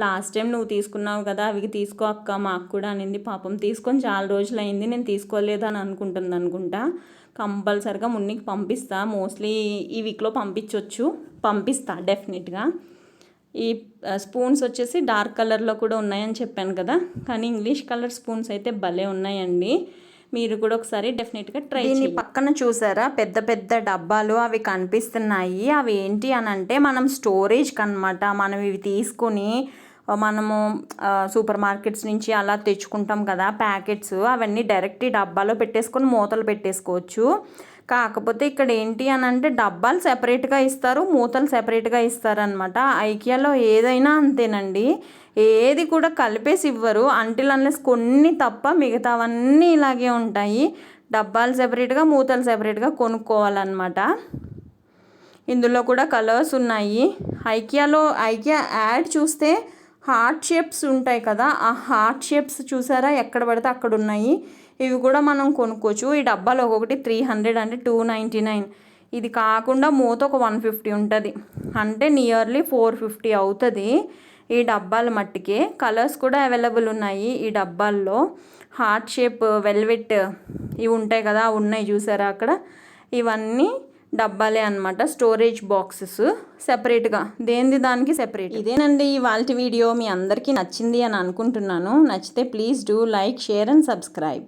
లాస్ట్ టైం నువ్వు తీసుకున్నావు కదా అవి తీసుకో అక్క మాకు కూడా అనింది. పాపం తీసుకొని చాలా రోజులు అయింది, నేను తీసుకోలేదు అని అనుకుంటుంది అనుకుంటా. కంపల్సరిగా మున్నికి పంపిస్తా, మోస్ట్లీ ఈ వీక్లో పంపిస్తా డెఫినెట్గా. ఈ స్పూన్స్ వచ్చేసి డార్క్ కలర్లో కూడా ఉన్నాయని చెప్పాను కదా, కానీ ఇంగ్లీష్ కలర్ స్పూన్స్ అయితే భలే ఉన్నాయండి. మీరు కూడా ఒకసారి డెఫినెట్గా ట్రై చేయండి. పక్కన చూసారా పెద్ద పెద్ద డబ్బాలు అవి కనిపిస్తున్నాయి. అవి ఏంటి అని అంటే మనం స్టోరేజ్కి అనమాట. మనం ఇవి తీసుకుని మనము సూపర్ మార్కెట్స్ నుంచి అలా తెచ్చుకుంటాం కదా ప్యాకెట్స్, అవన్నీ డైరెక్ట్ ఈ డబ్బాలో పెట్టేసుకొని మూతలు పెట్టేసుకోవచ్చు. కాకపోతే ఇక్కడ ఏంటి అని అంటే డబ్బాలు సెపరేట్గా ఇస్తారు, మూతలు సెపరేట్గా ఇస్తారనమాట. ఐకియాలో ఏదైనా అంతేనండి, ఏది కూడా కలిపేసి ఇవ్వరు అంటిల్ అన్లెస్ కొన్ని తప్ప మిగతావన్నీ ఇలాగే ఉంటాయి. డబ్బాలు సెపరేట్గా మూతలు సెపరేట్గా కొనుక్కోవాలన్నమాట. ఇందులో కూడా కలర్స్ ఉన్నాయి. ఐకియా యాడ్ చూస్తే హార్ట్ షేప్స్ ఉంటాయి కదా, ఆ హార్ట్ షేప్స్ చూసారా ఎక్కడ పడితే అక్కడ ఉన్నాయి. ఇవి కూడా మనం కొనుక్కోవచ్చు. ఈ డబ్బాలు ఒక్కొక్కటి 300 అంటే 299. ఇది కాకుండా మూత ఒక 150 ఉంటుంది, అంటే నియర్లీ 450 అవుతుంది ఈ డబ్బాల మట్టికే. కలర్స్ కూడా అవైలబుల్ ఉన్నాయి ఈ డబ్బాల్లో. హార్ట్ షేప్ వెల్వెట్ ఇవి ఉంటాయి కదా, ఉన్నాయి చూసారా అక్కడ, ఇవన్నీ డబ్బాలే అనమాట. స్టోరేజ్ బాక్సెస్ సెపరేట్గా, దేనిది దానికి సెపరేట్. ఇదేనండి ఇవాల్టి వీడియో. మీ అందరికీ నచ్చింది అని అనుకుంటున్నాను. నచ్చితే please do like, share and subscribe.